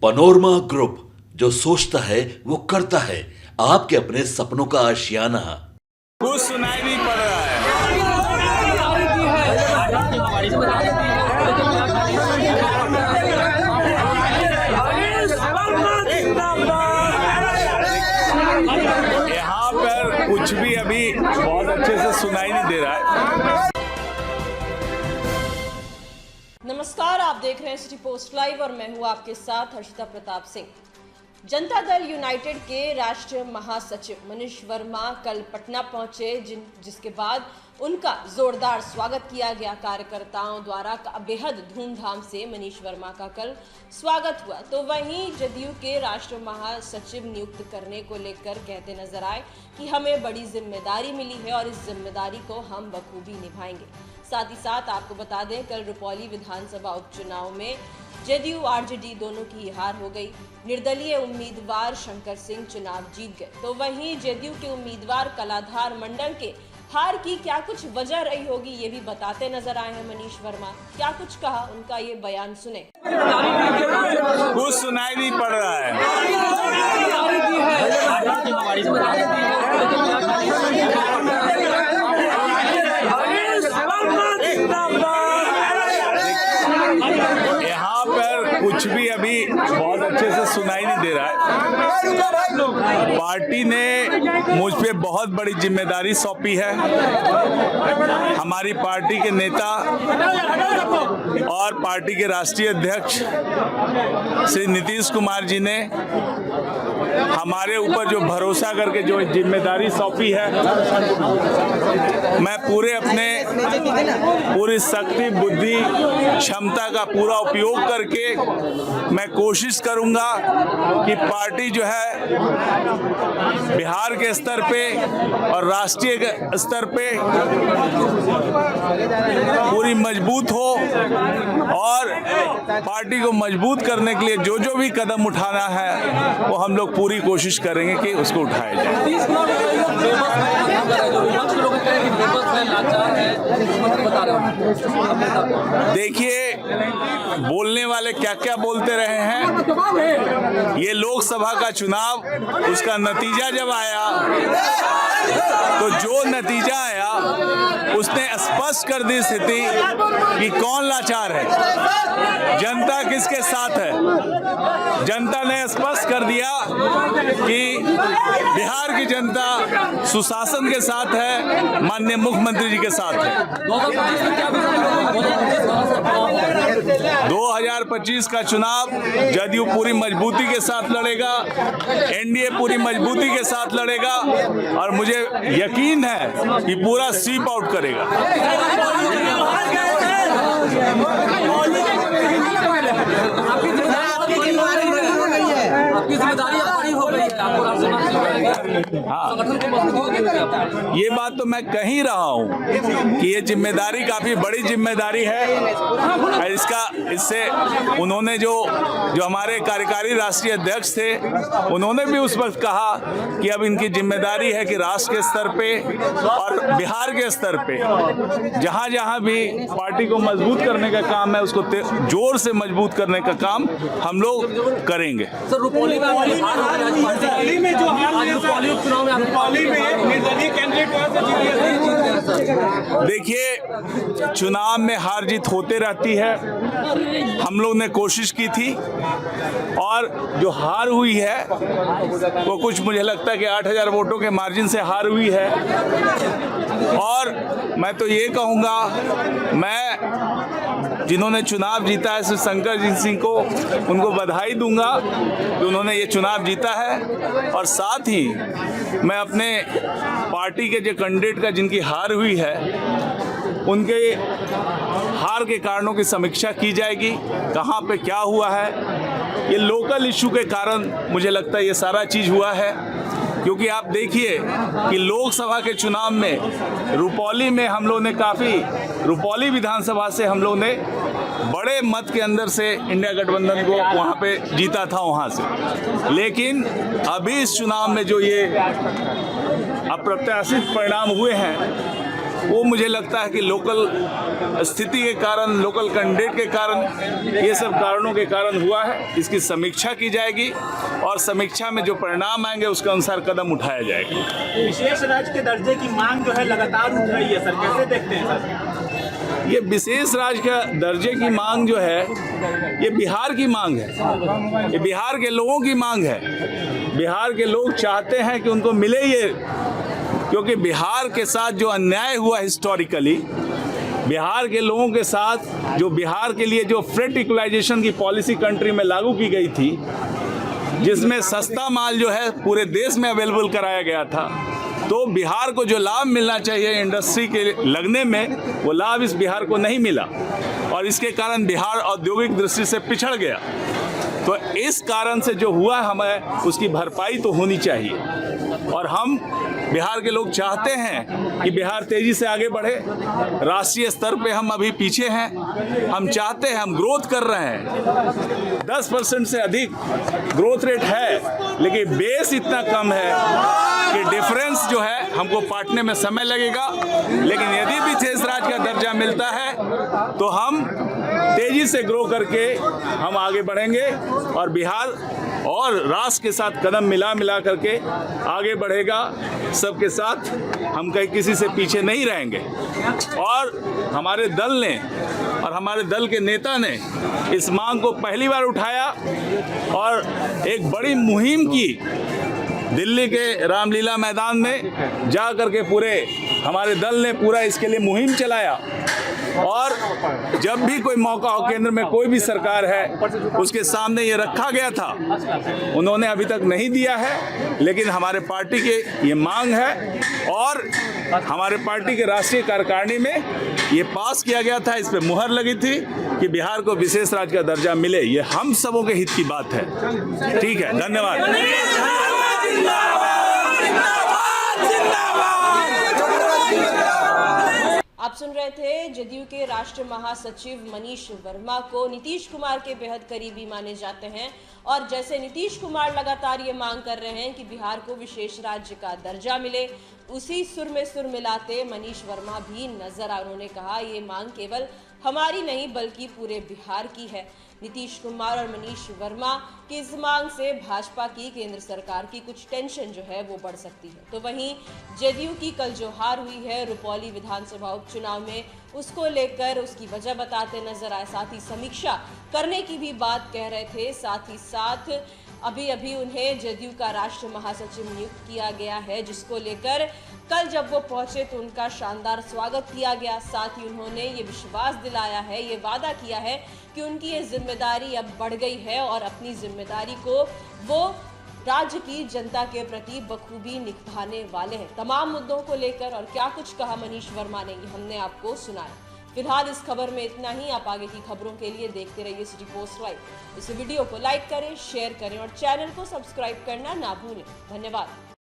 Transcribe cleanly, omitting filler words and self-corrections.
Panorama group, जो सोचता है वो करता है। आपके अपने सपनों का आशियाना। कुछ सुनाई नहीं पड़ रहा है। यहाँ पर कुछ भी अभी बहुत अच्छे से सुनाई नहीं दे रहा है। नमस्कार, आप देख रहे हैं सिटी पोस्ट लाइव और मैं हूं आपके साथ हर्षिता प्रताप सिंह। जनता दल यूनाइटेड के राष्ट्रीय महासचिव मनीष वर्मा कल पटना पहुंचे, जिसके बाद उनका जोरदार स्वागत किया गया। कार्यकर्ताओं द्वारा बेहद धूमधाम से मनीष वर्मा का कल स्वागत हुआ। तो वहीं जदयू के राष्ट्रीय महासचिव नियुक्त करने को लेकर कहते नजर आए कि हमें बड़ी जिम्मेदारी मिली है और इस जिम्मेदारी को हम बखूबी निभाएंगे। साथ ही साथ आपको बता दें, कल रुपौली विधानसभा उपचुनाव में जदयू आरजेडी दोनों की हार हो गई। निर्दलीय उम्मीदवार शंकर सिंह चुनाव जीत गए। तो वहीं जदयू के उम्मीदवार कलाधार मंडल के हार की क्या कुछ वजह रही होगी, ये भी बताते नजर आए हैं मनीष वर्मा। क्या कुछ कहा, उनका ये बयान सुने। कुछ सुनाई नहीं पड़ रहा है। यहाँ पर कुछ भी अभी बहुत अच्छे से सुनाई नहीं दे रहा है। पार्टी ने मुझ पे बहुत बड़ी जिम्मेदारी सौंपी है। हमारी पार्टी के नेता और पार्टी के राष्ट्रीय अध्यक्ष श्री नीतीश कुमार जी ने हमारे ऊपर जो भरोसा करके जो जिम्मेदारी सौंपी है, मैं पूरी शक्ति, बुद्धि, क्षमता का पूरा उपयोग करके मैं कोशिश करूंगा कि पार्टी जो है बिहार के स्तर पे और राष्ट्रीय स्तर पे पूरी मजबूत हो और पार्टी को मजबूत करने के लिए जो भी कदम उठाना है वो हम लोग पूरी कोशिश करेंगे कि उसको उठाया जाए। देखिए, बोलने वाले क्या क्या बोलते रहे हैं। ये लोकसभा का चुनाव, उसका नतीजा जब आया तो जो नतीजा आया उसने स्पष्ट कर दी स्थिति कि कौन लाचार है, जनता किसके साथ है। जनता ने स्पष्ट कर दिया कि बिहार की जनता सुशासन के साथ है, माननीय मुख्यमंत्री जी के साथ है। 2025 का चुनाव जदयू पूरी मजबूती के साथ लड़ेगा, एनडीए पूरी मजबूती के साथ लड़ेगा और मुझे यकीन है कि पूरा स्वीप आउट करेगा। आपकी जिम्मेदारी बड़ी हो गई है। ये बात तो मैं कह ही रहा हूँ कि ये जिम्मेदारी काफी बड़ी जिम्मेदारी है। इससे उन्होंने जो हमारे कार्यकारी राष्ट्रीय अध्यक्ष थे, उन्होंने भी उस वक्त कहा कि अब इनकी जिम्मेदारी है कि राष्ट्र के स्तर पे और बिहार के स्तर पे जहाँ जहाँ भी पार्टी को मजबूत करने का काम है, उसको जोर से मजबूत करने का काम हम लोग करेंगे। सर, रुपौली में जो देखिए, चुनाव में हार जीत होते रहती है। हम लोग ने कोशिश की थी और जो हार हुई है वो कुछ, मुझे लगता है कि 8000 वोटों के मार्जिन से हार हुई है। और मैं तो ये कहूँगा, मैं जिन्होंने चुनाव जीता है श्री शंकर जी सिंह को, उनको बधाई दूंगा कि उन्होंने ये चुनाव जीता है। और साथ ही मैं अपने पार्टी के जो कैंडिडेट का जिनकी हार हुई है, उनके हार के कारणों की समीक्षा की जाएगी, कहाँ पे क्या हुआ है। ये लोकल इशू के कारण मुझे लगता है ये सारा चीज़ हुआ है, क्योंकि आप देखिए कि लोकसभा के चुनाव में रुपौली में हम लोग ने रुपौली विधानसभा से हम लोग ने बड़े मत के अंदर से इंडिया गठबंधन को वहाँ पे जीता था वहाँ से। लेकिन अभी इस चुनाव में जो ये अप्रत्याशित परिणाम हुए हैं, वो मुझे लगता है कि लोकल स्थिति के कारण, लोकल कैंडिडेट के कारण, ये सब कारणों के कारण हुआ है। इसकी समीक्षा की जाएगी और समीक्षा में जो परिणाम आएंगे उसके अनुसार कदम उठाया जाएगा। विशेष राज्य के दर्जे की मांग जो है लगातार उठ रही है सर, कैसे देखते हैं सर? ये विशेष राज्य का दर्जे की मांग जो है ये बिहार की मांग है, ये बिहार के लोगों की मांग है। बिहार के लोग चाहते हैं कि उनको मिले ये, क्योंकि बिहार के साथ जो अन्याय हुआ हिस्टोरिकली, बिहार के लोगों के साथ जो बिहार के लिए जो फ्रेट इक्वलाइजेशन की पॉलिसी कंट्री में लागू की गई थी, जिसमें सस्ता माल जो है पूरे देश में अवेलेबल कराया गया था, तो बिहार को जो लाभ मिलना चाहिए इंडस्ट्री के लगने में, वो लाभ इस बिहार को नहीं मिला और इसके कारण बिहार औद्योगिक दृष्टि से पिछड़ गया। तो इस कारण से जो हुआ, हमें उसकी भरपाई तो होनी चाहिए और हम बिहार के लोग चाहते हैं कि बिहार तेजी से आगे बढ़े। राष्ट्रीय स्तर पे हम अभी पीछे हैं, हम चाहते हैं, हम ग्रोथ कर रहे हैं, 10% से अधिक ग्रोथ रेट है, लेकिन बेस इतना कम है कि डिफरेंस जो है हमको पाटने में समय लगेगा। लेकिन यदि विशेष राज्य का दर्जा मिलता है तो हम तेजी से ग्रो करके हम आगे बढ़ेंगे और बिहार और राष्ट्र के साथ कदम मिला करके आगे बढ़ेगा। सबके साथ हम कहीं किसी से पीछे नहीं रहेंगे। और हमारे दल ने और हमारे दल के नेता ने इस मांग को पहली बार उठाया और एक बड़ी मुहिम की। दिल्ली के रामलीला मैदान में जा करके पूरे हमारे दल ने पूरा इसके लिए मुहिम चलाया और जब भी कोई मौका हो, केंद्र में कोई भी सरकार है, उसके सामने ये रखा गया था। उन्होंने अभी तक नहीं दिया है, लेकिन हमारे पार्टी की ये मांग है और हमारे पार्टी के राष्ट्रीय कार्यकारिणी में ये पास किया गया था, इस पे मुहर लगी थी कि बिहार को विशेष राज्य का दर्जा मिले। ये हम सबों के हित की बात है। ठीक है, धन्यवाद। आप सुन रहे थे जदयू के राष्ट्रीय महासचिव मनीष वर्मा को नीतीश कुमार के बेहद करीबी माने जाते हैं और जैसे नीतीश कुमार लगातार ये मांग कर रहे हैं कि बिहार को विशेष राज्य का दर्जा मिले, उसी सुर में सुर मिलाते मनीष वर्मा भी नजर आए। उन्होंने कहा ये मांग केवल हमारी नहीं बल्कि पूरे बिहार की है। नीतीश कुमार और मनीष वर्मा की इस मांग से भाजपा की केंद्र सरकार की कुछ टेंशन जो है वो बढ़ सकती है। तो वहीं जदयू की कल जो हार हुई है रुपौली विधानसभा उपचुनाव में, उसको लेकर उसकी वजह बताते नजर आए, साथ ही समीक्षा करने की भी बात कह रहे थे। साथ ही साथ अभी उन्हें जदयू का राष्ट्रीय महासचिव नियुक्त किया गया है, जिसको लेकर कल जब वो पहुंचे तो उनका शानदार स्वागत किया गया। साथ ही उन्होंने ये विश्वास दिलाया है, ये वादा किया है कि उनकी ये जिम्मेदारी अब बढ़ गई है और अपनी जिम्मेदारी को वो राज्य की जनता के प्रति बखूबी निभाने वाले हैं। तमाम मुद्दों को लेकर और क्या कुछ कहा मनीष वर्मा ने, ये हमने आपको सुनाया। फिलहाल इस खबर में इतना ही। आप आगे की खबरों के लिए देखते रहिए सिटी पोस्ट लाइव। इस वीडियो को लाइक करें, शेयर करें और चैनल को सब्सक्राइब करना ना भूलें। धन्यवाद।